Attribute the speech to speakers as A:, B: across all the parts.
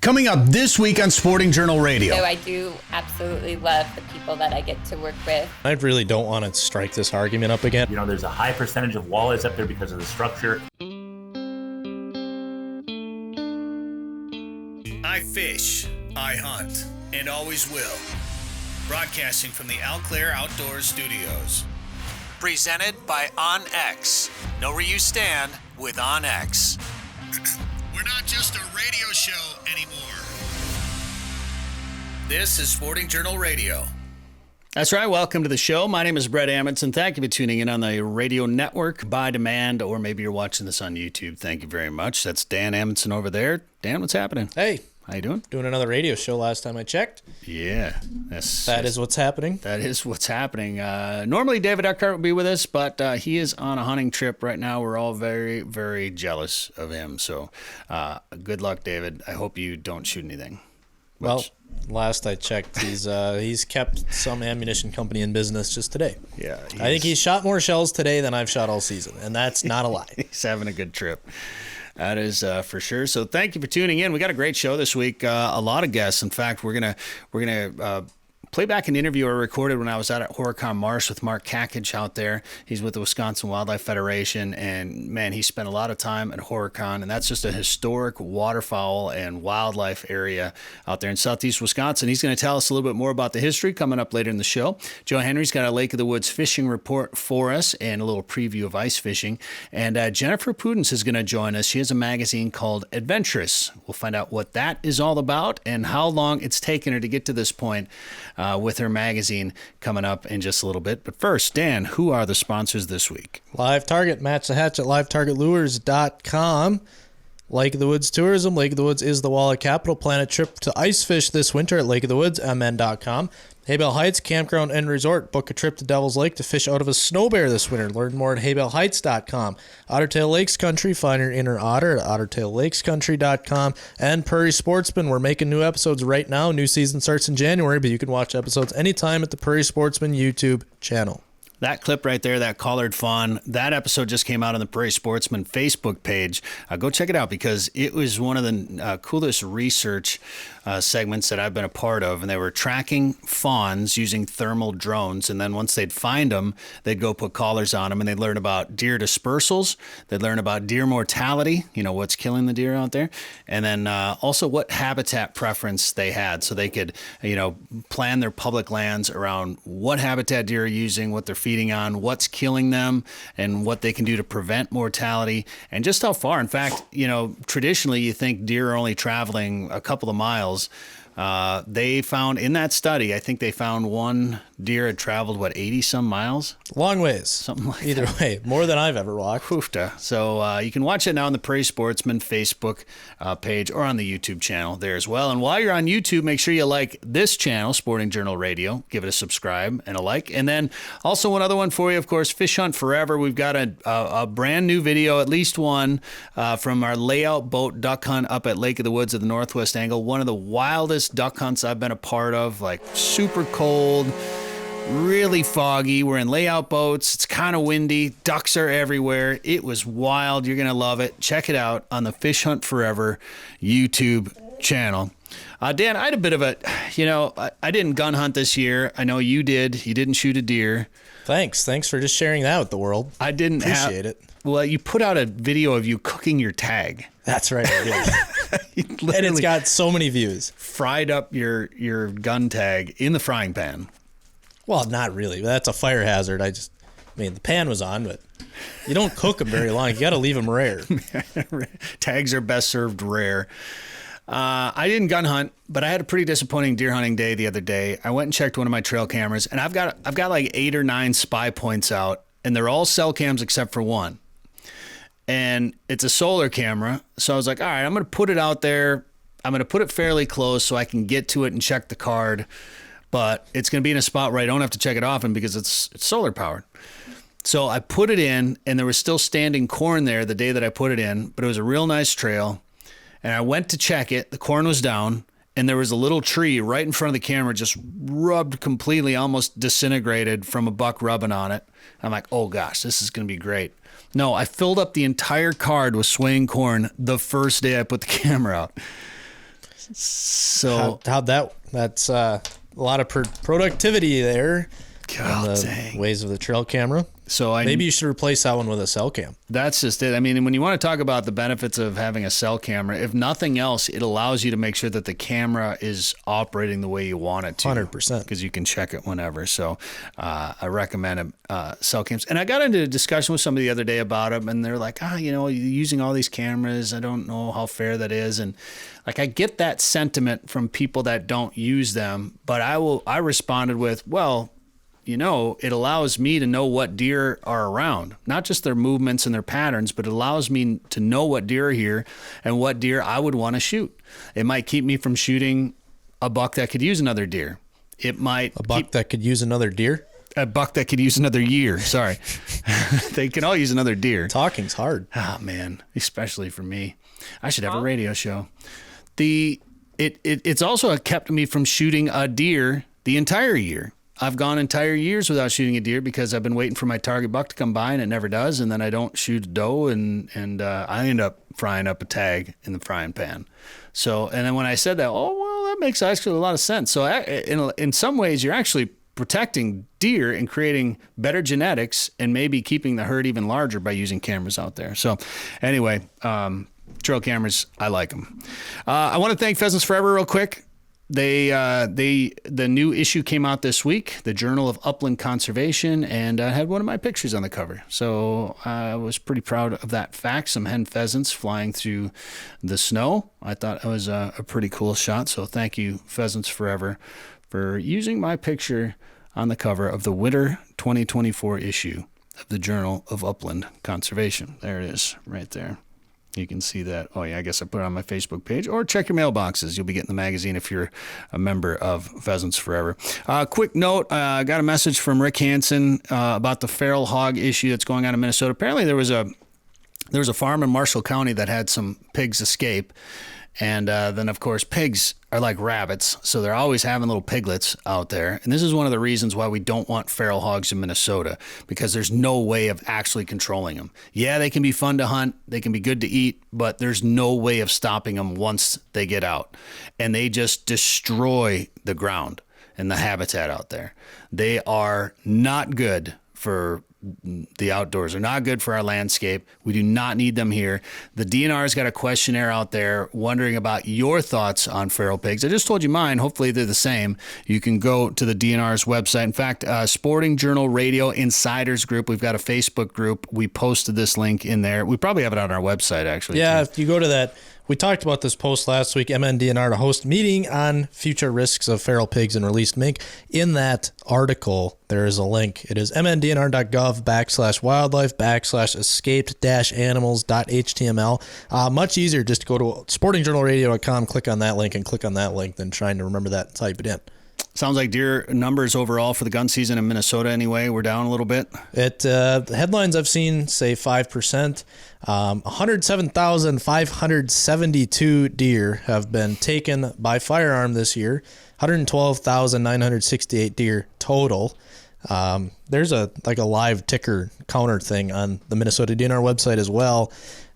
A: Coming up this week on Sporting Journal Radio.
B: So I do absolutely love the people that I get to work with.
C: I really don't want to strike this argument up again.
D: You know, there's a high percentage of walleyes up there because of the structure.
A: I fish, I hunt, and always will. Broadcasting from the Eau Claire Outdoors Studios. Presented by OnX. Know where you stand with OnX. We're not just a radio show anymore. This is Sporting Journal Radio. That's right. Welcome to the show. My name is Bret Amundson. Thank you for tuning in on the radio network by demand, or maybe you're watching this on YouTube. Thank you very much. That's Dan Amundson over there. Dan, what's happening?
C: Hey.
A: How you doing?
C: Doing another radio show last time I checked.
A: Yeah.
C: That is what's happening.
A: That is what's happening. Normally David Eckhart would be with us, but he is on a hunting trip right now. We're all very, very jealous of him. So good luck, David. I hope you don't shoot anything.
C: Well, last I checked, he's kept some ammunition company in business just today.
A: Yeah.
C: I think he's shot more shells today than I've shot all season, and that's not a lie.
A: He's having a good trip. That is for sure. So thank you for tuning in. We got a great show this week. A lot of guests. In fact, we're gonna play back an interview I recorded when I was out at Horicon Marsh with Mark Kakich out there. He's with the Wisconsin Wildlife Federation, and man, he spent a lot of time at Horicon, and that's just a historic waterfowl and wildlife area out there in southeast Wisconsin. He's going to tell us a little bit more about the history coming up later in the show. Joe Henry's got a Lake of the Woods fishing report for us and a little preview of ice fishing. And Jennifer Pudin is going to join us. She has a magazine called Adventurous. We'll find out what that is all about and how long it's taken her to get to this point with her magazine coming up in just a little bit. But first, Dan, who are the sponsors this week?
C: Live Target, match the hatch at livetargetlures.com. Lake of the Woods Tourism. Lake of the Woods is the walleye capital. Plan a trip to ice fish this winter at lakeofthewoodsmn.com. Haybell Heights Campground and Resort. Book a trip to Devil's Lake to fish out of a snow bear this winter. Learn more at haybellheights.com. Ottertail Lakes Country. Find your inner otter at ottertaillakescountry.com. And Prairie Sportsman. We're making new episodes right now. New season starts in January, but you can watch episodes anytime at the Prairie Sportsman YouTube channel.
A: That clip right there, that collared fawn, that episode just came out on the Prairie Sportsman Facebook page. Go check it out because it was one of the coolest research segments that I've been a part of. And they were tracking fawns using thermal drones. And then once they'd find them, they'd go put collars on them and they'd learn about deer dispersals. They'd learn about deer mortality, you know, what's killing the deer out there. And then also what habitat preference they had. So they could, you know, plan their public lands around what habitat deer are using, what they're feeding on, what's killing them, and what they can do to prevent mortality, and just how far. In fact, you know, traditionally you think deer are only traveling a couple of miles. They found in that study, I think they found one deer had traveled, 80 some miles?
C: Long ways.
A: Something like
C: Either
A: that.
C: way, more than I've ever walked.
A: Hoofta. So you can watch it now on the Prairie Sportsman Facebook page or on the YouTube channel there as well. And while you're on YouTube, make sure you like this channel, Sporting Journal Radio. Give it a subscribe and a like. And then also one other one for you, of course, Fish Hunt Forever. We've got a brand new video, at least one, from our layout boat duck hunt up at Lake of the Woods at the Northwest Angle. One of the wildest duck hunts I've been a part of, like super cold, really foggy. We're in layout boats. It's kind of windy. Ducks are everywhere. It was wild. You're going to love it. Check it out on the Fish Hunt Forever YouTube channel. Dan, I had a bit of a, you know, I didn't gun hunt this year. I know you did. You didn't shoot a deer. Thanks
C: for just sharing that with the world.
A: I didn't
C: appreciate it.
A: Well, you put out a video of you cooking your tag.
C: That's right. And it's got so many views.
A: Fried up your gun tag in the frying pan.
C: Well, not really. That's a fire hazard. The pan was on, but you don't cook them very long. You got to leave them rare.
A: Tags are best served rare. I didn't gun hunt, but I had a pretty disappointing deer hunting day the other day. I went and checked one of my trail cameras, and I've got like 8 or 9 spy points out, and they're all cell cams except for one. And it's a solar camera, so I was like, all right, I'm going to put it out there. I'm going to put it fairly close so I can get to it and check the card, but it's going to be in a spot where I don't have to check it often because it's solar powered. So I put it in, and there was still standing corn there the day that I put it in, but it was a real nice trail. And I went to check it. The corn was down, and there was a little tree right in front of the camera just rubbed completely, almost disintegrated from a buck rubbing on it. I'm like, oh gosh, this is going to be great. No, I filled up the entire card with swaying corn the first day I put the camera out. So
C: that's a lot of productivity there.
A: God
C: on the
A: dang.
C: ways of the trail camera.
A: So
C: Maybe you should replace that one with a cell cam.
A: That's just it. I mean, when you want to talk about the benefits of having a cell camera, if nothing else, it allows you to make sure that the camera is operating the way you want it to.
C: 100%.
A: Because you can check it whenever. So I recommend cell cams. And I got into a discussion with somebody the other day about them, and they're like, you're using all these cameras. I don't know how fair that is. And like, I get that sentiment from people that don't use them, but I responded with, well, it allows me to know what deer are around, not just their movements and their patterns, but it allows me to know what deer are here and what deer I would want to shoot. It might keep me from shooting a buck that could use another deer. It might...
C: A buck that could use another deer?
A: A buck that could use another year. Sorry. They can all use another deer.
C: Talking's hard.
A: Oh, man. Especially for me. I should have a radio show. It's also kept me from shooting a deer the entire year. I've gone entire years without shooting a deer because I've been waiting for my target buck to come by and it never does. And then I don't shoot a doe and I end up frying up a tag in the frying pan. So, and then when I said that, that makes actually a lot of sense. So in some ways you're actually protecting deer and creating better genetics and maybe keeping the herd even larger by using cameras out there. So anyway, trail cameras, I like them. I want to thank Pheasants Forever real quick. The new issue came out this week, the Journal of Upland Conservation, and had one of my pictures on the cover. So I was pretty proud of that fact. Some hen pheasants flying through the snow. I thought it was a pretty cool shot. So thank you, Pheasants Forever, for using my picture on the cover of the winter 2024 issue of the Journal of Upland Conservation. There it is, right there. You can see that. Oh, yeah, I guess I put it on my Facebook page. Or check your mailboxes. You'll be getting the magazine if you're a member of Pheasants Forever. Quick note, I got a message from Rick Hansen about the feral hog issue that's going on in Minnesota. Apparently there was a farm in Marshall County that had some pigs escape. And then, of course, pigs are like rabbits, so they're always having little piglets out there. And this is one of the reasons why we don't want feral hogs in Minnesota, because there's no way of actually controlling them. Yeah, they can be fun to hunt, they can be good to eat, but there's no way of stopping them once they get out. And they just destroy the ground and the habitat out there. They are not good for the outdoors. Are not good for our landscape. We do not need them here. The DNR's got a questionnaire out there wondering about your thoughts on feral pigs. I just told you mine. Hopefully they're the same. You can go to the DNR's website. In fact, Sporting Journal Radio Insiders Group, we've got a Facebook group. We posted this link in there. We probably have it on our website, actually.
C: Yeah,
A: too.
C: if you go to that, we talked about this post last week, MNDNR to host meeting on future risks of feral pigs and released mink. In that article, there is a link. It is mndnr.gov/wildlife/escaped-animals.html. Much easier just to go to sportingjournalradio.com, click on that link, and click on that link than trying to remember that and type it in.
A: Sounds like deer numbers overall for the gun season in Minnesota anyway, we're down a little bit.
C: The headlines I've seen say 5%. 107,572 deer have been taken by firearm this year. 112,968 deer total. There's a live ticker counter thing on the Minnesota DNR website as well.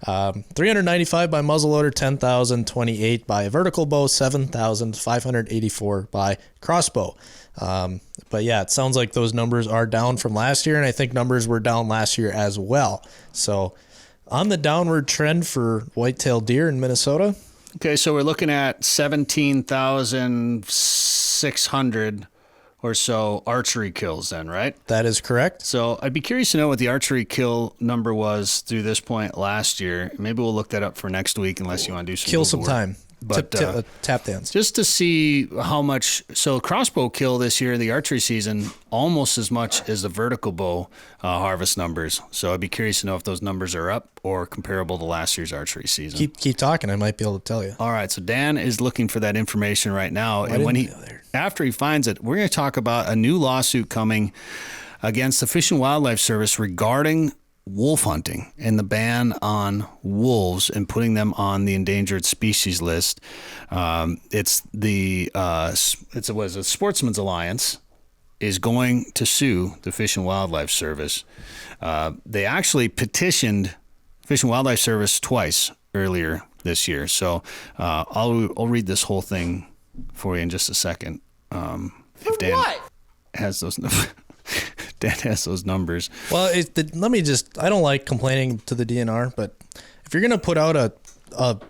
C: 395 by muzzleloader, 10,028 by vertical bow, 7,584 by crossbow. But yeah, it sounds like those numbers are down from last year, and I think numbers were down last year as well. So on the downward trend for whitetail deer in Minnesota.
A: Okay, so we're looking at 17,600 or so archery kills then, right?
C: That is correct.
A: So I'd be curious to know what the archery kill number was through this point last year. Maybe we'll look that up for next week unless you want to do some
C: Kill
A: Google
C: some
A: work.
C: time.
A: But
C: Tap dance.
A: just to see how much, so crossbow kill this year in the archery season, almost as much as the vertical bow harvest numbers. So I'd be curious to know if those numbers are up or comparable to last year's archery season.
C: Keep talking. I might be able to tell you.
A: All right, so Dan is looking for that information right now, and when after he finds it, we're going to talk about a new lawsuit coming against the Fish and Wildlife Service regarding wolf hunting and the ban on wolves and putting them on the endangered species list. It's a Sportsman's Alliance is going to sue the Fish and Wildlife Service. They actually petitioned Fish and Wildlife Service twice earlier this year. So I'll read this whole thing for you in just a second. If Dan has those Dan has those numbers.
C: Well, let me just, I don't like complaining to the DNR, but if you're going to put out a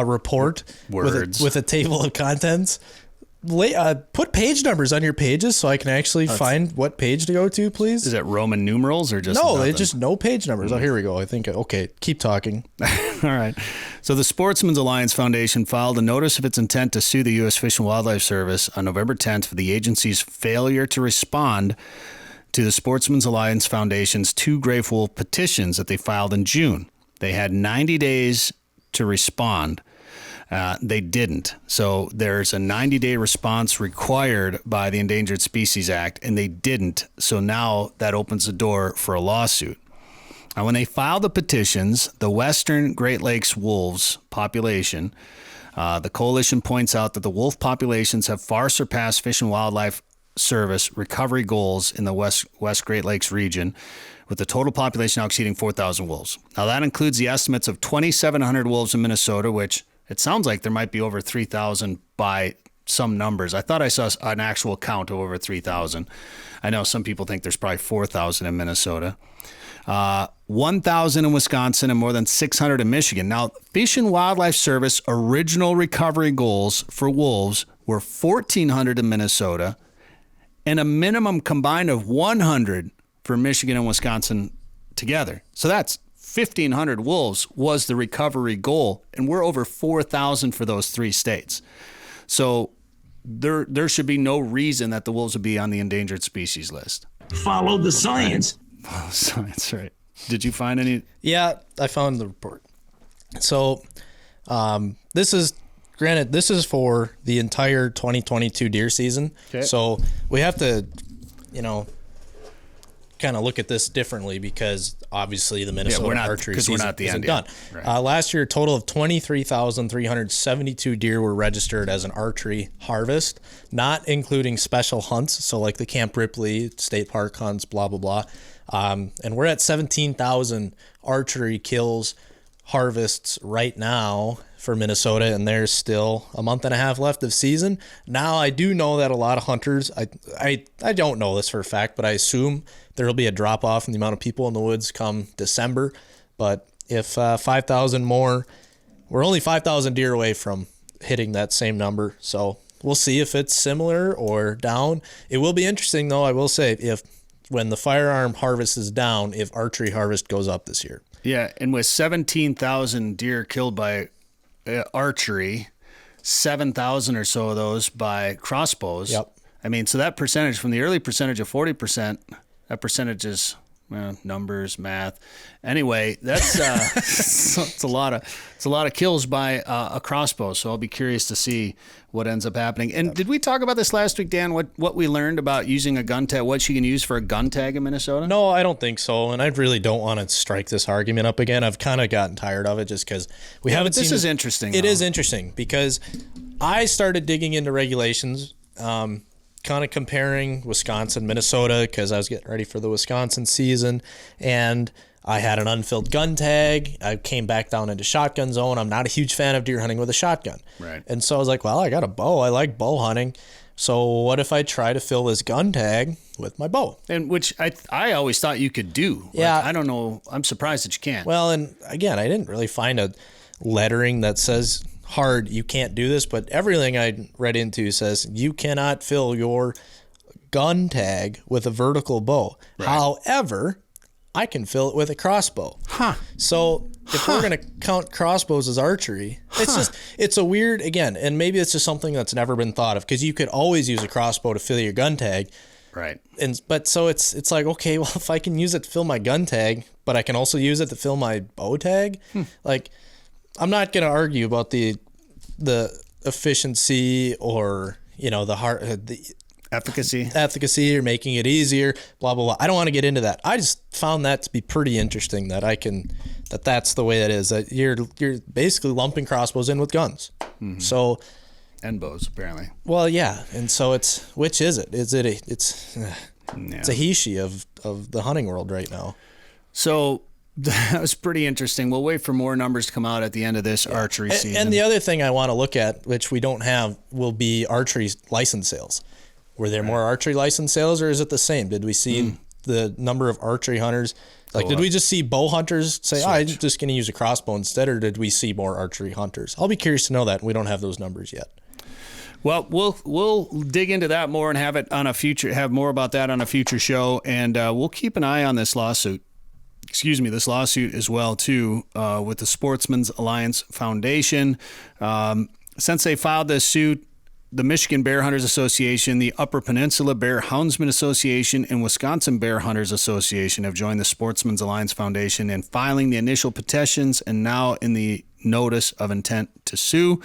C: report with a table of contents, put page numbers on your pages so I can actually find what page to go to, please.
A: Is it Roman numerals or just
C: no? It's just no page numbers. Oh, here we go. I think okay. Keep talking.
A: All right. So the Sportsman's Alliance Foundation filed a notice of its intent to sue the U.S. Fish and Wildlife Service on November 10th for the agency's failure to respond to the Sportsman's Alliance Foundation's 2 grave wolf petitions that they filed in June. They had 90 days to respond. They didn't. So there's a 90-day response required by the Endangered Species Act, and they didn't. So now that opens the door for a lawsuit. Now, when they filed the petitions, the Western Great Lakes wolves population, the coalition points out that the wolf populations have far surpassed Fish and Wildlife Service recovery goals in the West Great Lakes region, with the total population now exceeding 4,000 wolves. Now, that includes the estimates of 2,700 wolves in Minnesota, which it sounds like there might be over 3,000 by some numbers. I thought I saw an actual count of over 3,000. I know some people think there's probably 4,000 in Minnesota. 1,000 in Wisconsin and more than 600 in Michigan. Now, Fish and Wildlife Service original recovery goals for wolves were 1,400 in Minnesota and a minimum combined of 100 for Michigan and Wisconsin together. So that's 1,500 wolves was the recovery goal, and we're over 4,000 for those 3 states. So there should be no reason that the wolves would be on the endangered species list.
E: Follow the science.
A: Follow science, right. Did you find any?
C: Yeah, I found the report. So this is for the entire 2022 deer season. Okay. So we have to, kind of look at this differently because obviously the Minnesota archery season isn't done. Right. Last year, a total of 23,372 deer were registered as an archery harvest, not including special hunts. So like the Camp Ripley, state park hunts, blah, blah, blah. And we're at 17,000 archery kills harvests right now for Minnesota, and there's still a month and a half left of season. Now, I do know that a lot of hunters, I don't know this for a fact, but I assume there will be a drop off in the amount of people in the woods come December. But if 5,000 more, we're only 5,000 deer away from hitting that same number. So we'll see if it's similar or down. It will be interesting, though, I will say, if when the firearm harvest is down, if archery harvest goes up this year.
A: Yeah, and with 17,000 deer killed by archery, 7,000 or so of those by crossbows. Yep. I mean, so that percentage from the early percentage of 40%, that percentage is numbers, math. Anyway, that's it's a lot of kills by a crossbow. So I'll be curious to see what ends up happening. And did we talk about this last week, Dan? What we learned about using a gun tag? What you can use for a gun tag in Minnesota?
C: No, I don't think so. And I really don't want to strike this argument up again. I've kind of gotten tired of it just because we haven't seen.
A: This is interesting.
C: It is interesting because I started digging into regulations. Kind of comparing Wisconsin, Minnesota, because I was getting ready for the Wisconsin season, and I had an unfilled gun tag. I came back down into shotgun zone. I'm not a huge fan of deer hunting with a shotgun.
A: Right.
C: And so I was like, well, I got a bow. I like bow hunting. So what if I try to fill this gun tag with my bow?
A: And which I always thought you could do.
C: Yeah.
A: Like, I don't know. I'm surprised that you can't.
C: Well, and again, I didn't really find a lettering that says hard, you can't do this, but everything I read into says you cannot fill your gun tag with a vertical bow. Right. However, I can fill it with a crossbow. So if we're going to count crossbows as archery, it's a weird, again, and maybe it's just something that's never been thought of, because you could always use a crossbow to fill your gun tag.
A: Right.
C: But so it's like, okay, well, if I can use it to fill my gun tag, but I can also use it to fill my bow tag, like, I'm not going to argue about the efficiency or, the efficacy or making it easier, blah, blah, blah. I don't want to get into that. I just found that to be pretty interesting that's the way it is, that you're basically lumping crossbows in with guns. Mm-hmm. So,
A: and bows, apparently.
C: Well, yeah. And so which is it? Is it it's a he, she of the hunting world right now.
A: So That was pretty interesting. We'll wait for more numbers to come out at the end of this archery season.
C: And the other thing I want to look at, which we don't have, will be archery license sales. Were there more archery license sales, or is it the same? Did we see the number of archery hunters? Like, did we just see bow hunters say, I'm just going to use a crossbow instead, or did we see more archery hunters? I'll be curious to know that, and we don't have those numbers yet.
A: Well, we'll dig into that more and have more about that on a future show, and we'll keep an eye on this lawsuit. This lawsuit as well, too, with the Sportsmen's Alliance Foundation. Since they filed this suit, the Michigan Bear Hunters Association, the Upper Peninsula Bear Houndsmen Association, and Wisconsin Bear Hunters Association have joined the Sportsmen's Alliance Foundation in filing the initial petitions and now in the notice of intent to sue.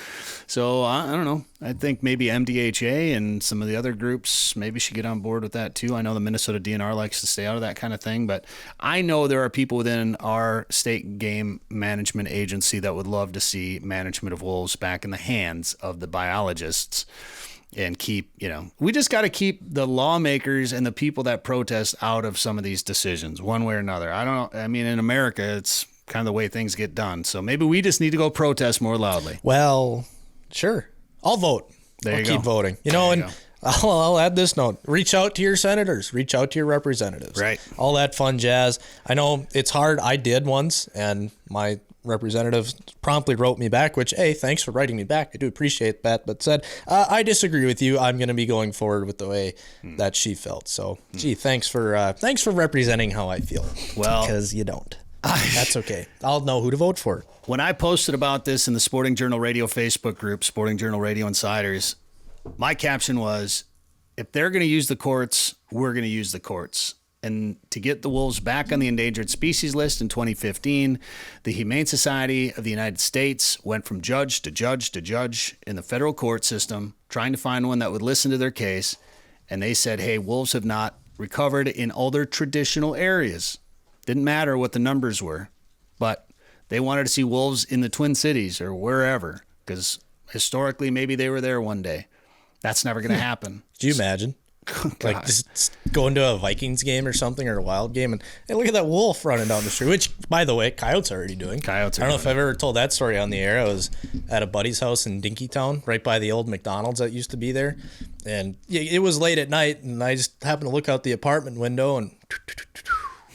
A: So I don't know. I think maybe MDHA and some of the other groups maybe should get on board with that too. I know the Minnesota DNR likes to stay out of that kind of thing, but I know there are people within our state game management agency that would love to see management of wolves back in the hands of the biologists. And we just got to keep the lawmakers and the people that protest out of some of these decisions one way or another. In America, it's kind of the way things get done. So maybe we just need to go protest more loudly.
C: Well, sure. I'll vote. I'll keep voting. I'll add this note. Reach out to your senators. Reach out to your representatives.
A: Right.
C: All that fun jazz. I know it's hard. I did once, and my representative promptly wrote me back, which, hey, thanks for writing me back. I do appreciate that, but said, I disagree with you. I'm going to be going forward with the way that she felt. So, thanks for representing how I feel.
A: Well,
C: because you don't. That's okay. I'll know who to vote for.
A: When I posted about this in the Sporting Journal Radio Facebook group, Sporting Journal Radio Insiders, my caption was, if they're going to use the courts, we're going to use the courts. And to get the wolves back on the endangered species list in 2015, the Humane Society of the United States went from judge to judge to judge in the federal court system, trying to find one that would listen to their case. And they said, hey, wolves have not recovered in other traditional areas. Didn't matter what the numbers were, but they wanted to see wolves in the Twin Cities or wherever, because historically maybe they were there one day. That's never going to happen.
C: Do you imagine? Like just going to a Vikings game or something, or a Wild game, and hey, look at that wolf running down the street, which, by the way, coyotes are already doing. I don't know if I've ever told that story on the air. I was at a buddy's house in Dinkytown, right by the old McDonald's that used to be there, and it was late at night, and I just happened to look out the apartment window, and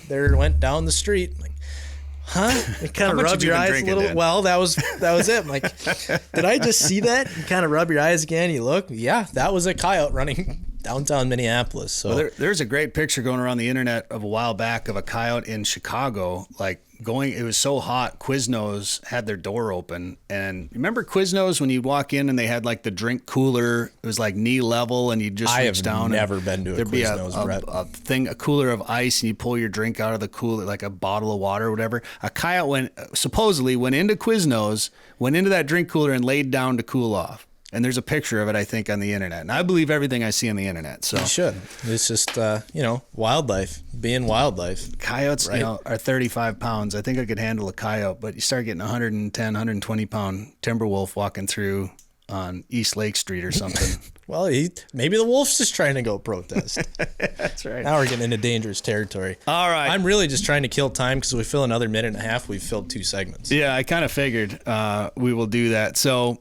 C: there it went down the street. Like, it kind of rub your eyes a little. Dan? Well, that was it. I'm like, did I just see that? You kind of rub your eyes again. You look, yeah, that was a coyote running downtown Minneapolis. So
A: there's a great picture going around the internet of a while back of a coyote in Chicago, it was so hot, Quiznos had their door open. And remember Quiznos when you'd walk in and they had like the drink cooler, it was like knee level, and you'd just reach down.
C: I have never been to a Quiznos, Bret.
A: A cooler of ice, and you pull your drink out of the cooler, like a bottle of water or whatever. A coyote supposedly went into Quiznos, went into that drink cooler and laid down to cool off. And there's a picture of it, I think, on the internet. And I believe everything I see on the internet. So
C: you should. It's just, wildlife, being wildlife.
A: Coyotes, right? Are 35 pounds. I think I could handle a coyote, but you start getting 110, 120 pound timber wolf walking through on East Lake Street or something.
C: Well, maybe the wolf's just trying to go protest.
A: That's right.
C: Now we're getting into dangerous territory.
A: All right.
C: I'm really just trying to kill time because we fill another minute and a half. We've filled 2 segments.
A: Yeah, I kind of figured we will do that. So,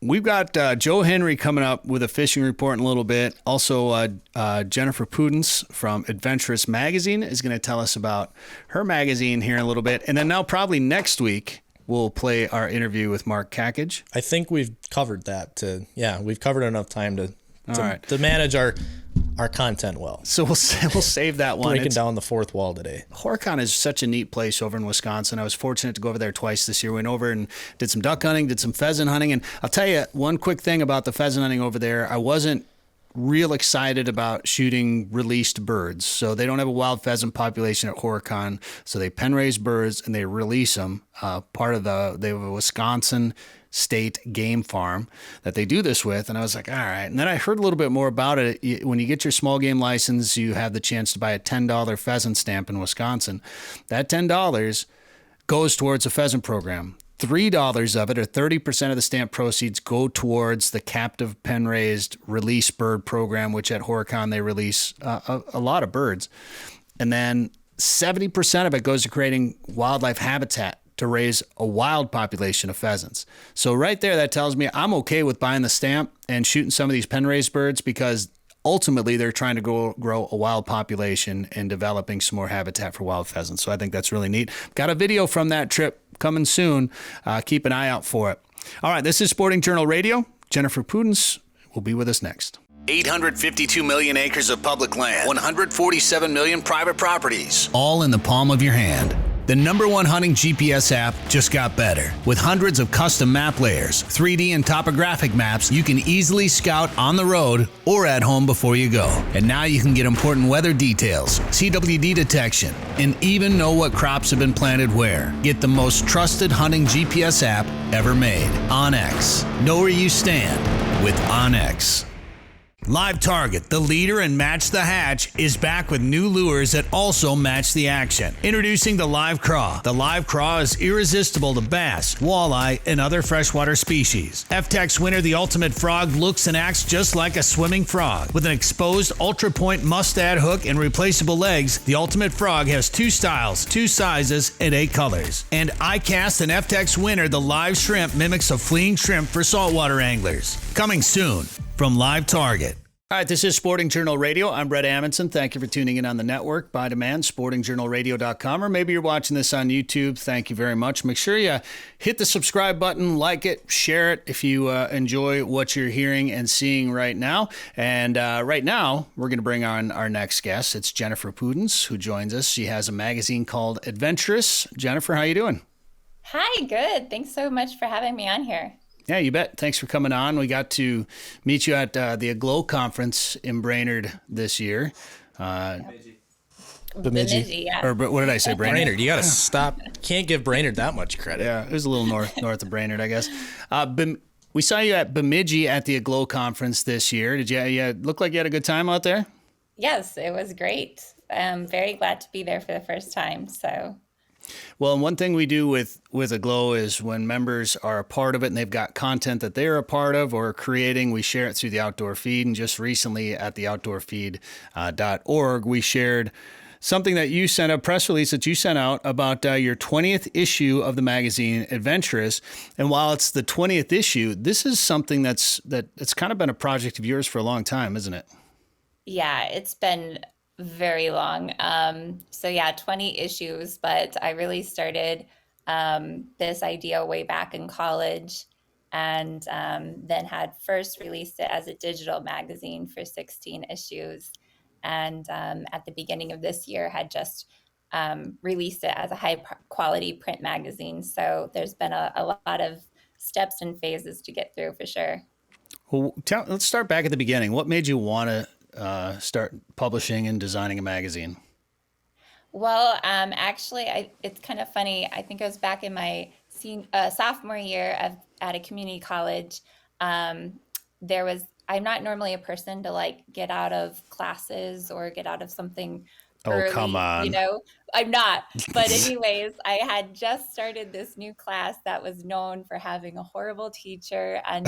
A: we've got Joe Henry coming up with a fishing report in a little bit. Also, Jennifer Pudin from Adventurous Magazine is going to tell us about her magazine here in a little bit. And then now probably next week, we'll play our interview with Mark Kakage.
C: I think we've covered that. We've covered enough time to manage our content well.
A: So we'll save that one.
C: Breaking down the fourth wall today.
A: Horicon is such a neat place over in Wisconsin. I was fortunate to go over there twice this year. Went over and did some duck hunting, did some pheasant hunting. And I'll tell you one quick thing about the pheasant hunting over there. I wasn't real excited about shooting released birds. So they don't have a wild pheasant population at Horicon. So they pen raise birds and they release them. They have a Wisconsin state game farm that they do this with. And I was like, all right. And then I heard a little bit more about it. When you get your small game license, you have the chance to buy a $10 pheasant stamp in Wisconsin. That $10 goes towards a pheasant program. $3 of it, or 30% of the stamp proceeds, go towards the captive pen-raised release bird program, which at Horicon they release a lot of birds. And then 70% of it goes to creating wildlife habitat to raise a wild population of pheasants. So right there, that tells me I'm okay with buying the stamp and shooting some of these pen-raised birds, because ultimately they're trying to grow a wild population and developing some more habitat for wild pheasants. So I think that's really neat. Got a video from that trip coming soon. Keep an eye out for it. All right, this is Sporting Journal Radio. Jennifer Pudin will be with us next. 852 million acres of public land, 147 million private properties, all in the palm of your hand. The #1 hunting GPS app just got better. With hundreds of custom map layers, 3D and topographic maps, you can easily scout on the road or at home before you go. And now you can get important weather details, CWD detection, and even know what crops have been planted where. Get the most trusted hunting GPS app ever made. OnX. Know where you stand with OnX. Live Target, the leader in Match the Hatch, is back with new lures that also match the action. Introducing the Live Craw. The Live Craw is irresistible to bass, walleye, and other freshwater species. FTech's winner, the Ultimate Frog, looks and acts just like a swimming frog. With an exposed ultra-point mustad hook and replaceable legs, the Ultimate Frog has 2 styles, 2 sizes, and 8 colors. And iCast and FTech's winner, the Live Shrimp, mimics a fleeing shrimp for saltwater anglers. Coming soon from Live Target. All right, this is Sporting Journal Radio. I'm Bret Amundson. Thank you for tuning in on the network. By demand, sportingjournalradio.com, or maybe you're watching this on YouTube. Thank you very much. Make sure you hit the subscribe button, like it, share it if you enjoy what you're hearing and seeing right now. And right now, we're going to bring on our next guest. It's Jennifer Pudin, who joins us. She has a magazine called Adventurous. Jennifer, how you doing?
B: Hi, good. Thanks so much for having me on here.
A: Yeah, you bet. Thanks for coming on. We got to meet you at the Aglow conference in Brainerd this year.
C: Bemidji.
B: Yeah.
A: Or what did I say, Brainerd?
C: Brainerd, you got to stop. Can't give Brainerd that much credit.
A: Yeah, it was a little north of Brainerd, I guess. We saw you at Bemidji at the Aglow conference this year. Did you look like you had a good time out there?
B: Yes, it was great. I'm very glad to be there for the first time. So.
A: Well, and one thing we do with Aglow is when members are a part of it and they've got content that they're a part of or creating, we share it through the Outdoor Feed. And just recently at the outdoorfeed.org, we shared something that you sent, a press release that you sent out about your 20th issue of the magazine Adventurous. And while it's the 20th issue, this is something that's kind of been a project of yours for a long time, isn't it?
B: Yeah, it's been very long. 20 issues, but I really started this idea way back in college, and then had first released it as a digital magazine for 16 issues. And at the beginning of this year had just released it as a high quality print magazine. So there's been a lot of steps and phases to get through for sure.
A: Well, let's start back at the beginning. What made you want to start publishing and designing a magazine?
B: Well, actually, it's kind of funny. I think I was back in my sophomore year at a community college. I'm not normally a person to get out of classes or get out of something early.
A: Oh, come on.
B: I'm not. But anyways, I had just started this new class that was known for having a horrible teacher and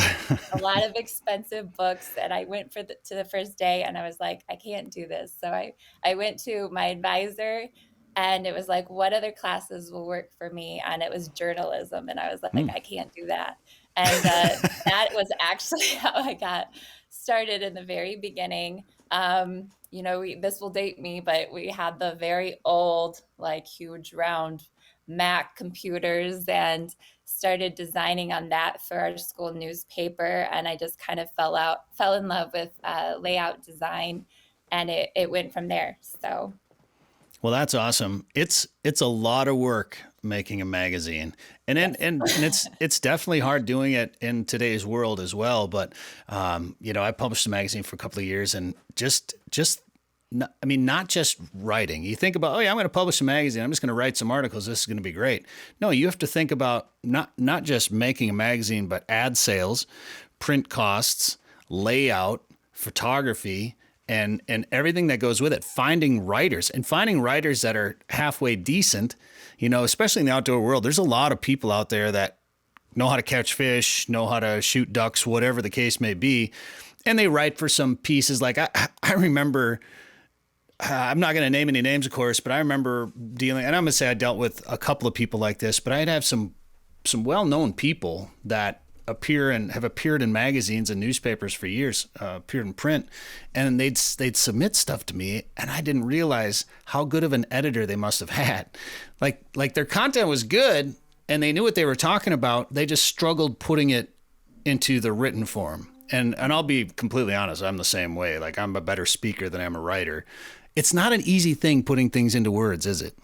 B: a lot of expensive books. And I went to the first day and I was like, I can't do this. So I went to my advisor and it was like, what other classes will work for me? And it was journalism. And I was like, I can't do that. And that was actually how I got started in the very beginning. This will date me, but we had the very old, huge round Mac computers and started designing on that for our school newspaper. And I just kind of fell in love with layout design, and it went from there. So.
A: Well, that's awesome. It's a lot of work making a magazine, and it's definitely hard doing it in today's world as well. But I published a magazine for a couple of years, and not just writing. You think about, I'm going to publish a magazine. I'm just going to write some articles. This is going to be great. No, you have to think about not just making a magazine, but ad sales, print costs, layout, photography, and everything that goes with it. Finding writers that are halfway decent, especially in the outdoor world. There's a lot of people out there that know how to catch fish, know how to shoot ducks, whatever the case may be. And they write for some pieces. I remember I'm not going to name any names, of course, but I remember dealing, and I'm going to say I dealt with a couple of people like this, but I'd have some well-known people that have appeared in magazines and newspapers for years, appeared in print, and they'd submit stuff to me, and I didn't realize how good of an editor they must have had. Like their content was good, and they knew what they were talking about. They just struggled putting it into the written form. And I'll be completely honest, I'm the same way. Like, I'm a better speaker than I'm a writer. It's not an easy thing putting things into words, is it?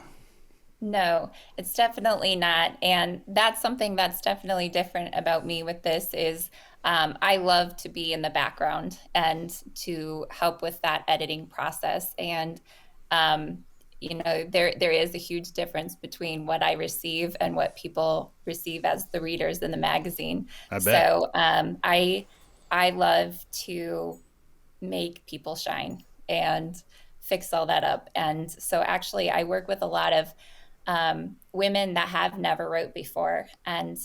B: No, it's definitely not. And that's something that's definitely different about me with this is I love to be in the background and to help with that editing process. And, there is a huge difference between what I receive and what people receive as the readers in the magazine.
A: I bet.
B: So I love to make people shine and fix all that up. And so actually I work with a lot of women that have never wrote before. And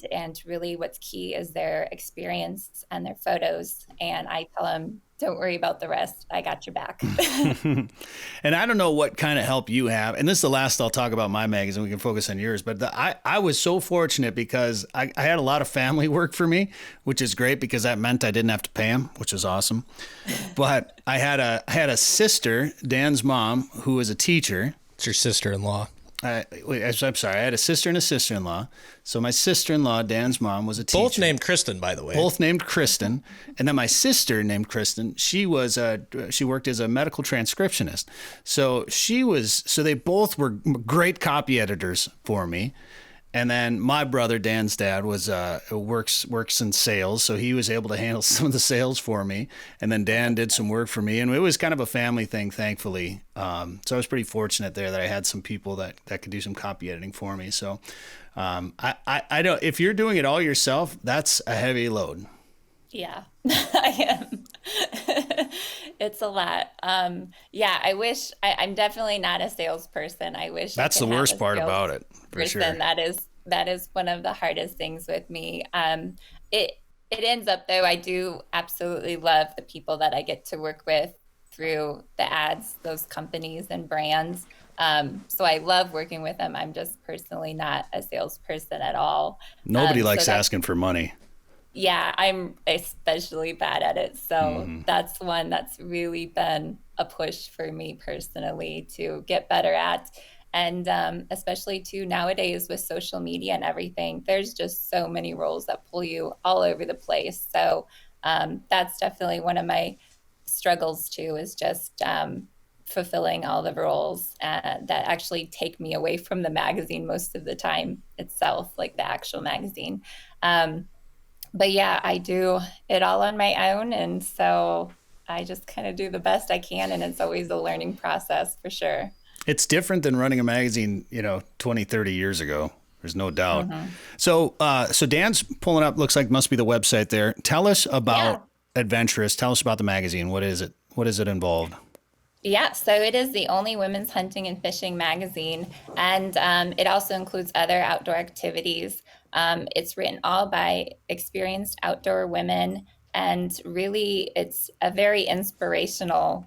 B: really what's key is their experience and their photos. And I tell them, don't worry about the rest. I got your back.
A: And I don't know what kind of help you have. And this is the last I'll talk about my magazine. We can focus on yours. But I was so fortunate because I had a lot of family work for me, which is great because that meant I didn't have to pay them, which was awesome. But I had a sister, Dan's mom, who was a teacher.
C: It's your sister-in-law.
A: I'm sorry. I had a sister and a sister-in-law. So my sister-in-law, Dan's mom, was a teacher.
C: Both named Kristen, by the way.
A: Both named Kristen. And then my sister named Kristen, she worked as a medical transcriptionist. So they both were great copy editors for me. And then my brother, Dan's dad, works in sales, so he was able to handle some of the sales for me. And then Dan did some work for me, and it was kind of a family thing, thankfully. So I was pretty fortunate there that I had some people that could do some copy editing for me. So I don't. If you're doing it all yourself, that's a heavy load.
B: Yeah, I am. It's a lot. I wish I'm definitely not a salesperson. I wish
A: that's the worst part about it. For sure.
B: That is one of the hardest things with me. It ends up though. I do absolutely love the people that I get to work with through the ads, those companies and brands. So I love working with them. I'm just personally not a salesperson at all.
A: Nobody likes asking for money.
B: Yeah, I'm especially bad at it. So that's one that's really been a push for me personally to get better at. And especially too nowadays with social media and everything, there's just so many roles that pull you all over the place. So that's definitely one of my struggles too, is just fulfilling all the roles that actually take me away from the magazine most of the time itself, like the actual magazine. But yeah, I do it all on my own. And so I just kind of do the best I can. And it's always a learning process for sure.
A: It's different than running a magazine, 20, 30 years ago. There's no doubt. So Dan's pulling up, looks like must be the website there. Tell us about Adventurous. Tell us about the magazine. What is it? What does it involve?
B: Yeah, so it is the only women's hunting and fishing magazine, and it also includes other outdoor activities. It's written all by experienced outdoor women, and really it's a very inspirational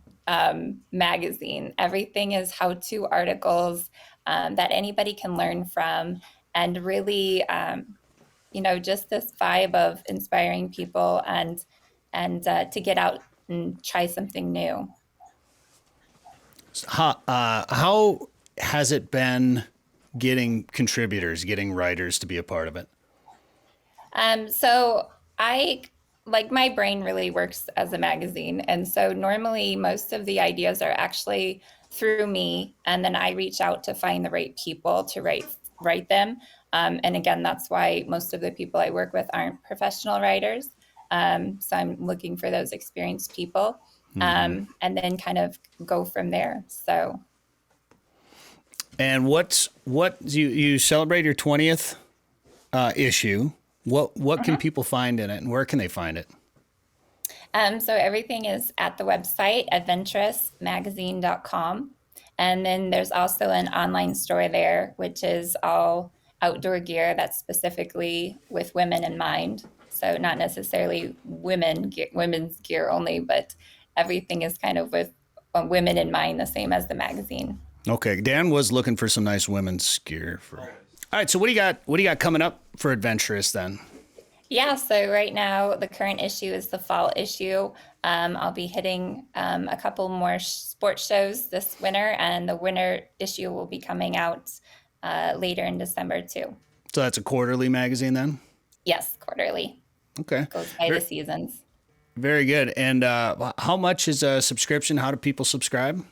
B: magazine. Everything is how-to articles that anybody can learn from, and really, just this vibe of inspiring people and to get out and try something new.
A: How has it been getting contributors, getting writers to be a part of it?
B: So my brain really works as a magazine. And so normally most of the ideas are actually through me. And then I reach out to find the right people to write them. And again, that's why most of the people I work with aren't professional writers. So I'm looking for those experienced people. And then kind of go from there. So.
A: And what you celebrate your 20th issue? What can people find in it, and where can they find it?
B: So everything is at the website, adventurousmagazine.com. And then there's also an online store there, which is all outdoor gear that's specifically with women in mind. So not necessarily women's gear only, but everything is kind of with women in mind, the same as the magazine.
A: Okay, Dan was looking for some nice women's gear. All right, so what do you got coming up for Adventurous then?
B: Yeah, so right now the current issue is the fall issue. I'll be hitting a couple more sports shows this winter, and the winter issue will be coming out later in December too.
A: So that's a quarterly magazine then?
B: Yes, quarterly.
A: Okay.
B: Goes by the seasons.
A: Very good. And how much is a subscription? How do people subscribe?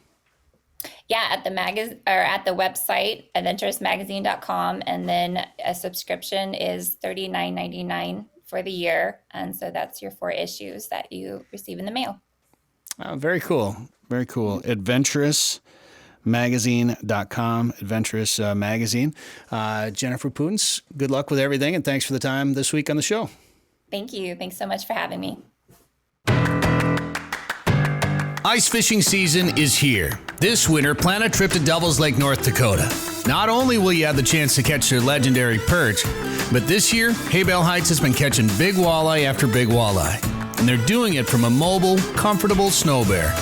B: Yeah, at the at the website, adventurousmagazine.com, and then a subscription is $39.99 for the year. And so that's your 4 issues that you receive in the mail.
A: Oh, very cool. Very cool. AdventurousMagazine.com, Adventurous Magazine. Jennifer Pudin, good luck with everything, and thanks for the time this week on the show.
B: Thank you. Thanks so much for having me.
A: Ice fishing season is here. This winter, plan a trip to Devils Lake, North Dakota. Not only will you have the chance to catch their legendary perch, but this year, Hay Bale Heights has been catching big walleye after big walleye. And they're doing it from a mobile, comfortable snow bear.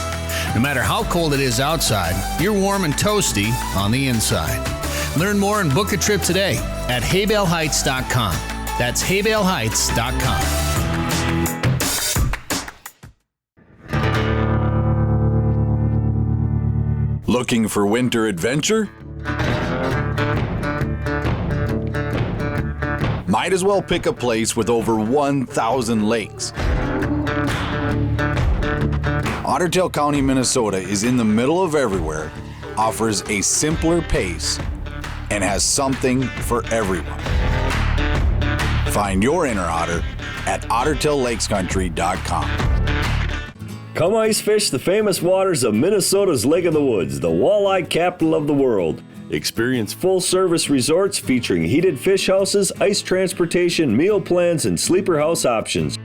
A: No matter how cold it is outside, you're warm and toasty on the inside. Learn more and book a trip today at haybaleheights.com. That's haybaleheights.com.
F: Looking for winter adventure? Might as well pick a place with over 1,000 lakes. Otter Tail County, Minnesota is in the middle of everywhere, offers a simpler pace, and has something for everyone. Find your inner otter at ottertaillakescountry.com.
G: Come ice fish the famous waters of Minnesota's Lake of the Woods, the walleye capital of the world. Experience full-service resorts featuring heated fish houses, ice transportation, meal plans, and sleeper house options.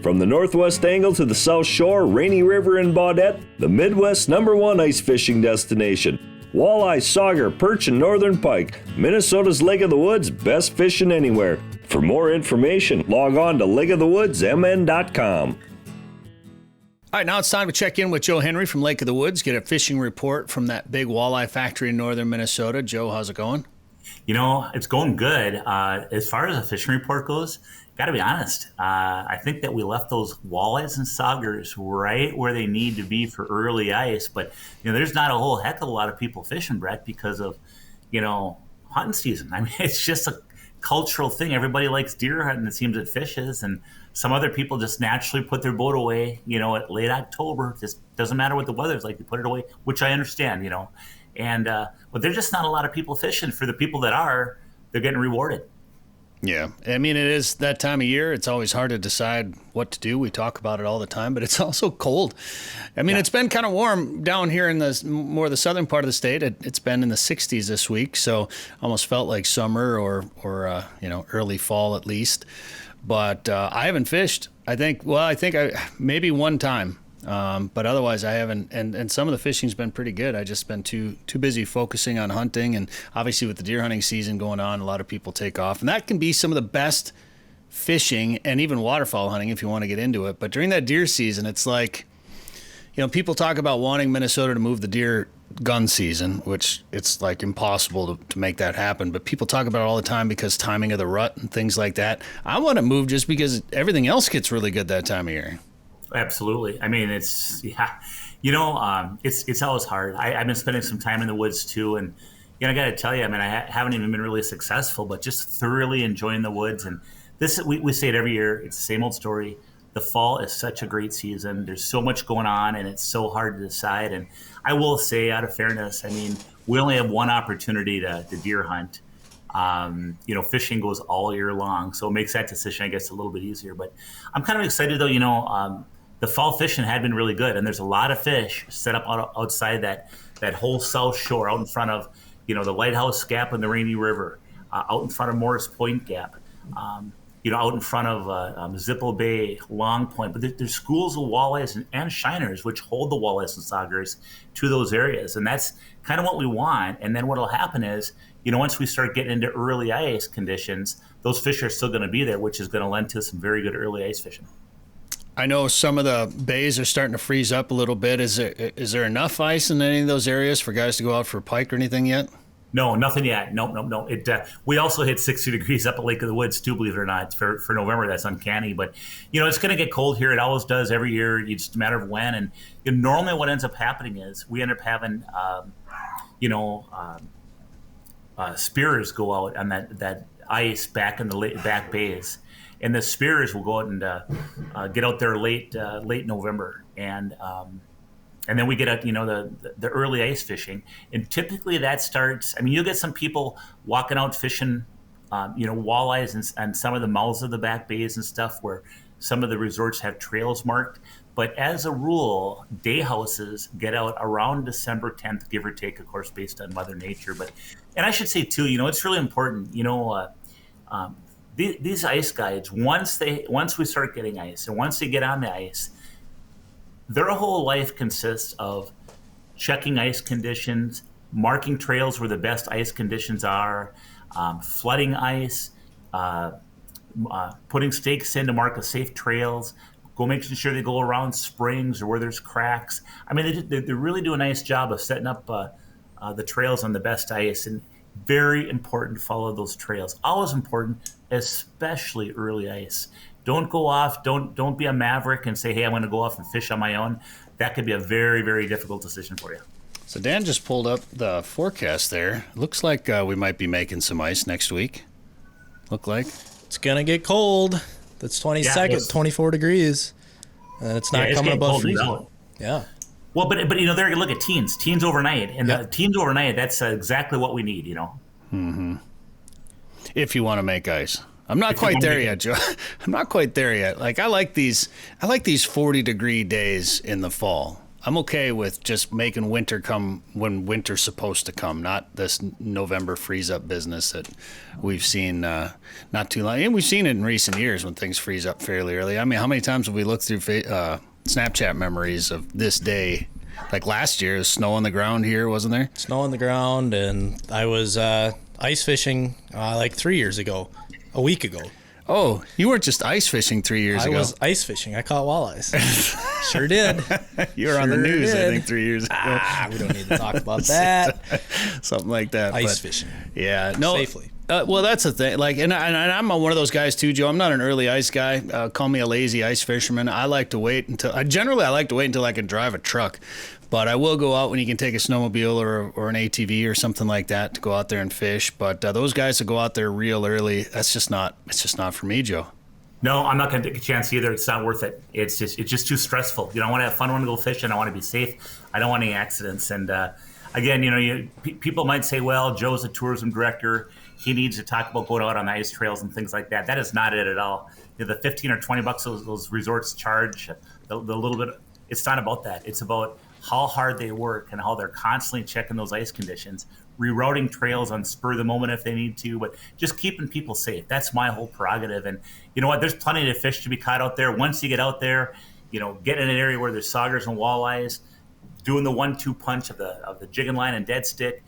G: From the northwest angle to the south shore, Rainy River and Baudette, the Midwest's #1 ice fishing destination. Walleye, sauger, perch, and northern pike. Minnesota's Lake of the Woods, best fishing anywhere. For more information, log on to lakeofthewoodsmn.com.
A: All right, now it's time to check in with Joe Henry from Lake of the Woods, get a fishing report from that big walleye factory in northern Minnesota. Joe, how's it going?
D: You know, it's going good. As far as a fishing report goes, got to be honest, I think that we left those walleyes and saugers right where they need to be for early ice. But, you know, there's not a whole heck of a lot of people fishing, Bret, because of, you know, hunting season. I mean, it's just a cultural thing. Everybody likes deer hunting, it seems, at fishes, and some other people just naturally put their boat away, you know, at late October. Just doesn't matter what the weather's like, you put it away, which I understand, you know. And but there's just not a lot of people fishing. For the people that are, they're getting rewarded.
A: Yeah, I mean, it is that time of year. It's always hard to decide what to do. We talk about it all the time, but it's also cold. I mean, It's been kind of warm down here in the more the southern part of the state. It's been in the 60s this week, so almost felt like summer or you know, early fall at least. But I haven't fished. I think maybe one time. But otherwise I haven't, and some of the fishing's been pretty good. I just been too busy focusing on hunting, and obviously with the deer hunting season going on, a lot of people take off, and that can be some of the best fishing and even waterfowl hunting if you want to get into it. But during that deer season, it's like, you know, people talk about wanting Minnesota to move the deer gun season, which it's like impossible to make that happen. But people talk about it all the time because timing of the rut and things like that. I want to move just because everything else gets really good that time of year.
D: Absolutely. I mean, it's always hard. I've been spending some time in the woods too, and you know, I got to tell you, I mean, I haven't even been really successful, but just thoroughly enjoying the woods. And this, we say it every year. It's the same old story. The fall is such a great season. There's so much going on, and it's so hard to decide. And I will say, out of fairness, I mean, we only have one opportunity to deer hunt. You know, fishing goes all year long, so it makes that decision, I guess, a little bit easier. But I'm kind of excited, though. You know, the fall fishing had been really good, and there's a lot of fish set up outside that whole south shore, out in front of, you know, the Lighthouse Gap and the Rainy River, out in front of Morris Point Gap. You know, out in front of Zippo Bay, Long Point. But there's schools of walleyes and shiners which hold the walleyes and saugers to those areas. And that's kind of what we want. And then what will happen is, you know, once we start getting into early ice conditions, those fish are still going to be there, which is going to lend to some very good early ice fishing.
A: I know some of the bays are starting to freeze up a little bit. Is there enough ice in any of those areas for guys to go out for pike or anything yet?
D: No, nothing yet. No. We also hit 60 degrees up at Lake of the Woods too, believe it or not. For November, that's uncanny. But, it's going to get cold here. It always does every year. It's just a matter of when. And normally what ends up happening is we end up having, spearers go out on that ice back in the back bays. And the spearers will go out and get out there late November. And then we get out, the early ice fishing. And typically that starts, you'll get some people walking out fishing, walleyes and some of the mouths of the back bays and stuff where some of the resorts have trails marked. But as a rule, day houses get out around December 10th, give or take, of course, based on Mother Nature. And I should say, too, it's really important, these ice guides, once we start getting ice and once they get on the ice, their whole life consists of checking ice conditions, marking trails where the best ice conditions are, flooding ice, putting stakes in to mark the safe trails, making sure they go around springs or where there's cracks. They really do a nice job of setting up the trails on the best ice, and very important to follow those trails. Always important, especially early ice. Don't go off. Don't be a maverick and say, hey, I'm going to go off and fish on my own. That could be a very, very difficult decision for you.
A: So Dan just pulled up the forecast there. Looks like we might be making some ice next week. Look like.
C: It's going to get cold. That's 22nd, 24 degrees. And it's not coming above freezing. Yeah.
D: Well, but there, look at teens. Teens overnight. And the teens overnight, that's exactly what we need,
A: Mm-hmm. If you want to make ice. I'm not quite there yet, Joe. I'm not quite there yet. Like I like these 40-degree days in the fall. I'm okay with just making winter come when winter's supposed to come, not this November freeze up business that we've seen not too long. And we've seen it in recent years when things freeze up fairly early. How many times have we looked through Snapchat memories of this day? Like last year, there's snow on the ground here, wasn't there?
C: Snow on the ground, and I was ice fishing like 3 years ago. A week ago.
A: Oh, you weren't just ice fishing 3 years ago.
C: I was ice fishing. I caught walleyes. Sure did.
A: You were on the news, I think, 3 years ago.
C: We don't need to talk about that.
A: Something like that.
C: Ice fishing.
A: Yeah. No.
C: Safely.
A: Well, that's the thing. Like, and I'm one of those guys too, Joe. I'm not an early ice guy. Call me a lazy ice fisherman. I like to wait until I can drive a truck. But I will go out when you can take a snowmobile or an ATV or something like that to go out there and fish. But those guys that go out there real early, it's just not for me, Joe.
D: No, I'm not going to take a chance either. It's not worth it. It's just too stressful. I want to have fun. I want to go fishing. I want to be safe. I don't want any accidents. And again, people might say, well, Joe's a tourism director. He needs to talk about going out on ice trails and things like that. That is not it at all. The $15 or $20 those resorts charge, the little bit. It's not about that. It's about how hard they work and how they're constantly checking those ice conditions, rerouting trails on spur of the moment if they need to, but just keeping people safe. That's my whole prerogative. And you know what? There's plenty of fish to be caught out there. Once you get out there, get in an area where there's saugers and walleyes, doing the 1-2 punch of the jigging line and dead stick,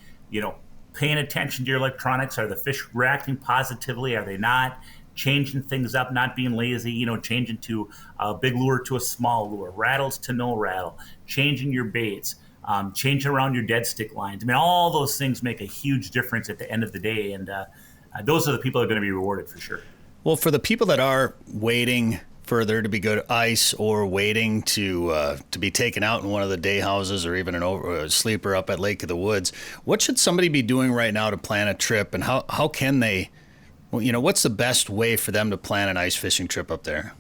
D: paying attention to your electronics. Are the fish reacting positively? Are they not? Changing things up, not being lazy, changing to a big lure to a small lure, rattles to no rattle, changing your baits, changing around your dead stick lines. All those things make a huge difference at the end of the day. And those are the people that are going to be rewarded for sure.
A: Well, for the people that are waiting for there to be good ice or waiting to be taken out in one of the day houses or even a sleeper up at Lake of the Woods, what should somebody be doing right now to plan a trip, and how can they? Well, what's the best way for them to plan an ice fishing trip up there?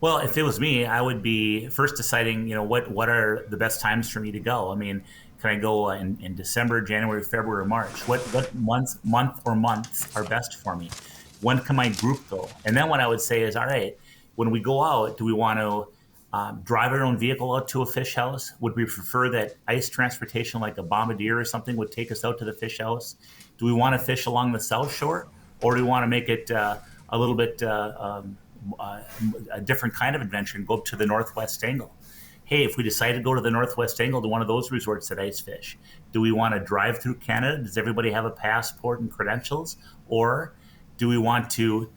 D: Well, if it was me, I would be first deciding, what are the best times for me to go? Can I go in December, January, February, or March? What month or months are best for me? When can my group go? And then what I would say is, all right, when we go out, do we want to drive our own vehicle out to a fish house? Would we prefer that ice transportation like a bombardier or something would take us out to the fish house? Do we want to fish along the South Shore? Or do we want to make it a little bit a different kind of adventure and go up to the Northwest Angle? Hey, if we decide to go to the Northwest Angle, to one of those resorts that ice fish, do we want to drive through Canada? Does everybody have a passport and credentials? Or do we want to,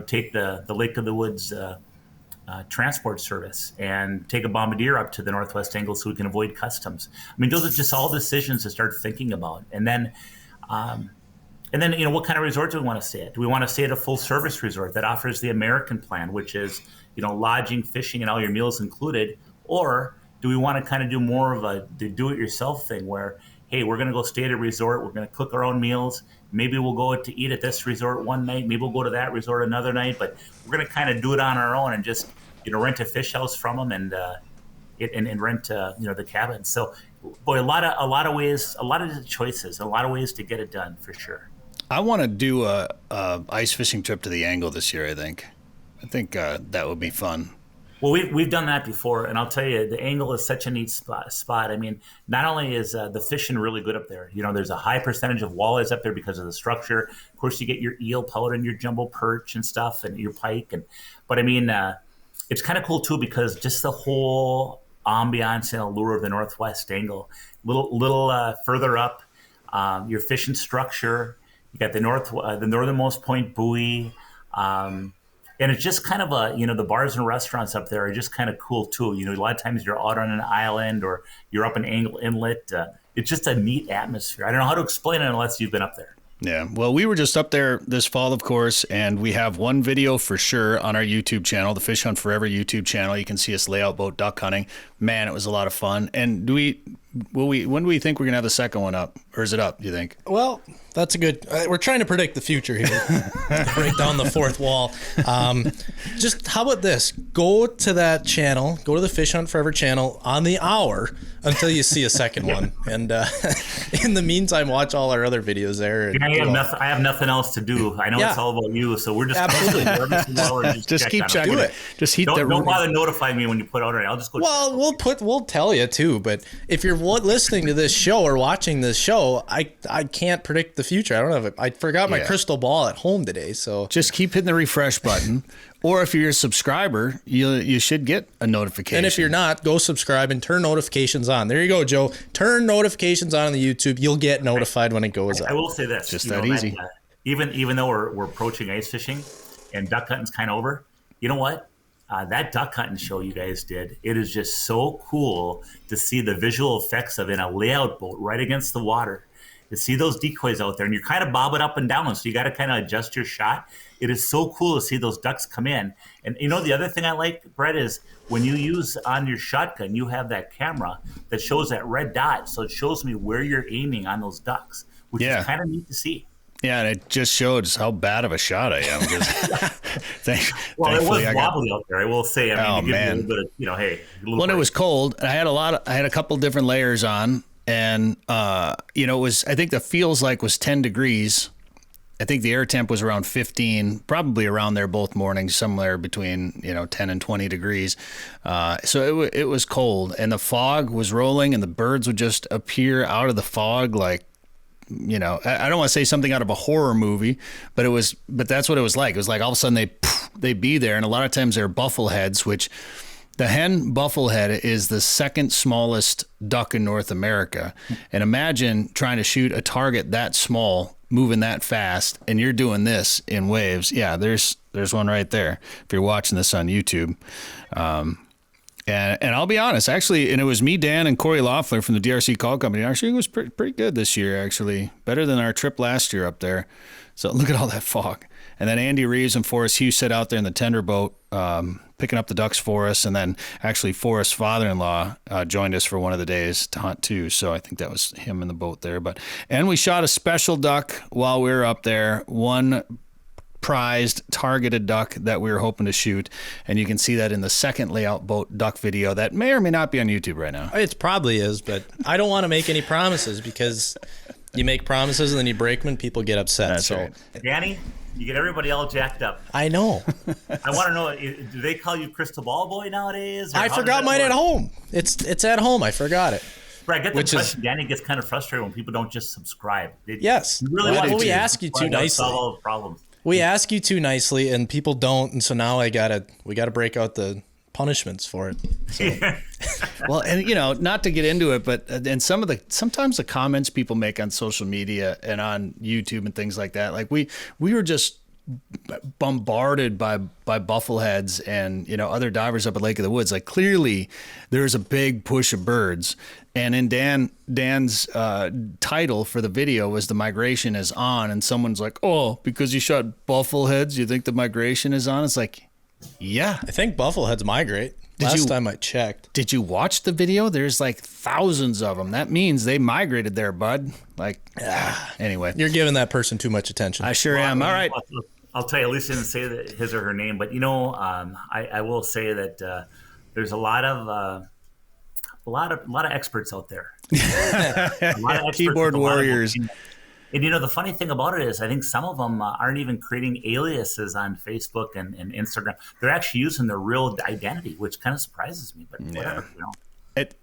D: take the Lake of the Woods transport service and take a bombardier up to the northwest angle so we can avoid customs. I mean, those are just all decisions to start thinking about. And then, what kind of resort do we want to stay at? Do we want to stay at a full service resort that offers the American plan, which is, lodging, fishing, and all your meals included? Or do we want to kind of do more of a do-it-yourself thing where, hey, we're going to go stay at a resort, we're going to cook our own meals, maybe we'll go to eat at this resort one night, maybe we'll go to that resort another night, but we're going to kind of do it on our own and just, rent a fish house from them and rent, the cabin. So, boy, a lot of ways, a lot of choices, a lot of ways to get it done for sure.
A: I want to do a ice fishing trip to the Angle this year. I think that would be fun.
D: Well, we've done that before, and I'll tell you, the Angle is such a neat spot. I mean, not only is the fishing really good up there, there's a high percentage of walleyes up there because of the structure. Of course, you get your eel pout and your jumbo perch and stuff, and your pike. But I mean, it's kind of cool too because just the whole ambiance and allure of the Northwest Angle. Little further up, your fishing structure. You got the northernmost point buoy. And it's just kind of the bars and restaurants up there are just kind of cool too. A lot of times you're out on an island or you're up in Angle Inlet. It's just a neat atmosphere. I don't know how to explain it unless you've been up there.
A: Yeah, well, we were just up there this fall, of course, and we have one video for sure on our YouTube channel, the Fish Hunt Forever YouTube channel. You can see us lay out boat duck hunting. Man, it was a lot of fun. And when do we think we're going to have the second one up? Or is it up, do you think?
C: Well, that's a good... we're trying to predict the future here. Break down the fourth wall. Just how about this? Go to that channel, go to the Fish Hunt Forever channel on the hour until you see a second one. And in the meantime, watch all our other videos there. And,
D: I have nothing else to do. I know it's all about you, so we're just...
A: Absolutely. Just keep checking it. Just
D: don't bother notifying me when you put out it. I'll just go...
C: Well, we'll tell you too, but if you're listening to this show or watching this show, I can't predict the future. I don't know I forgot my crystal ball at home today, so
A: just keep hitting the refresh button. Or if you're a subscriber, you should get a notification.
C: And if you're not, go subscribe and turn notifications on. There you go, Joe. Turn notifications on the YouTube. You'll get notified when it goes up.
D: I will say this,
A: just that easy.
D: Even though we're approaching ice fishing and duck hunting's kind of over, you know what? That duck hunting show you guys did, it is just so cool to see the visual effects of in a layout boat right against the water. To see those decoys out there, and you're kind of bobbing up and down, so you got to kind of adjust your shot. It is so cool to see those ducks come in. And the other thing I like, Bret, is when you use on your shotgun, you have that camera that shows that red dot, so it shows me where you're aiming on those ducks, which is kind of neat to see.
A: Yeah, and it just shows how bad of a shot I am.
D: Well, it was wobbly out there, I will say. I mean, you give a little bit of,
A: when it was cold, I had a couple different layers on, and it was, I think the feels like was 10 degrees. I think the air temp was around 15, probably around there both mornings, somewhere between 10 and 20 degrees. So it was cold, and the fog was rolling, and the birds would just appear out of the fog like, I don't want to say something out of a horror movie, but that's what it was like. It was like all of a sudden they'd be there, and a lot of times they're buffleheads, which the hen bufflehead is the second smallest duck in North America. And imagine trying to shoot a target that small, moving that fast, and you're doing this in waves. Yeah, there's one right there if you're watching this on YouTube. And I'll be honest, actually, and it was me, Dan, and Corey Loeffler from the DRC Call Company. Actually, it was pretty good this year, actually. Better than our trip last year up there. So look at all that fog. And then Andy Reeves and Forrest Hughes sit out there in the tender boat picking up the ducks for us. And then actually Forrest's father-in-law joined us for one of the days to hunt too. So I think that was him in the boat there. And we shot a special duck while we were up there. One prized targeted duck that we were hoping to shoot, and you can see that in the second layout boat duck video that may or may not be on YouTube right now.
C: It probably is, but I don't want to make any promises because you make promises and then you break them and people get upset.
A: That's right.
D: Danny, you get everybody all jacked up.
C: I know.
D: I want to know, do they call you Crystal Ball Boy nowadays?
C: I forgot mine at home. It's at home. I forgot it.
D: But I get the impression Danny gets kind of frustrated when people don't just subscribe.
C: Yes.
D: We
C: ask you too nicely.
D: Solve all the problems.
C: We ask you too nicely, and people don't, and so now we gotta break out the punishments for it. So.
A: Well, and not to get into it, but and sometimes the comments people make on social media and on YouTube and things like that, like we were just bombarded by buffleheads and, you know, other divers up at Lake of the Woods. Like, clearly there's a big push of birds. And in Dan's title for the video was "The Migration is On," and someone's like, "Oh, because you shot buffleheads, you think the migration is on?" It's like, yeah.
C: I think buffleheads migrate. Last time I checked.
A: Did you watch the video? There's like thousands of them. That means they migrated there, bud. Like, anyway.
C: You're giving that person too much attention.
A: I sure am. All right.
D: I'll tell you, at least I didn't say that his or her name, but, you know, I will say that there's a lot of experts out there. A lot of experts,
A: keyboard warriors.
D: And, you know, the funny thing about it is I think some of them aren't even creating aliases on Facebook and Instagram. They're actually using their real identity, which kind of surprises me. But whatever, you know.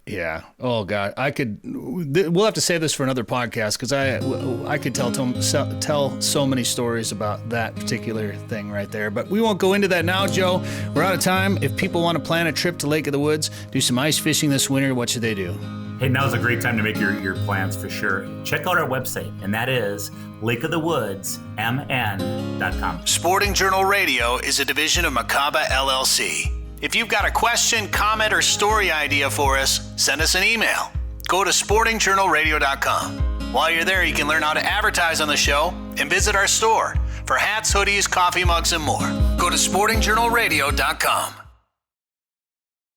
A: Yeah. Oh God, we'll have to save this for another podcast, because I could tell so many stories about that particular thing right there. But we won't go into that now, Joe. We're out of time. If people want to plan a trip to Lake of the Woods, do some ice fishing this winter, what should they do?
D: Hey, now's a great time to make your plans for sure. Check out our website, and that is lakeofthewoodsmn.com.
A: Sporting Journal Radio is a division of Macaba LLC. If you've got a question, comment, or story idea for us, send us an email. Go to sportingjournalradio.com. While you're there, you can learn how to advertise on the show and visit our store for hats, hoodies, coffee mugs, and more. Go to sportingjournalradio.com.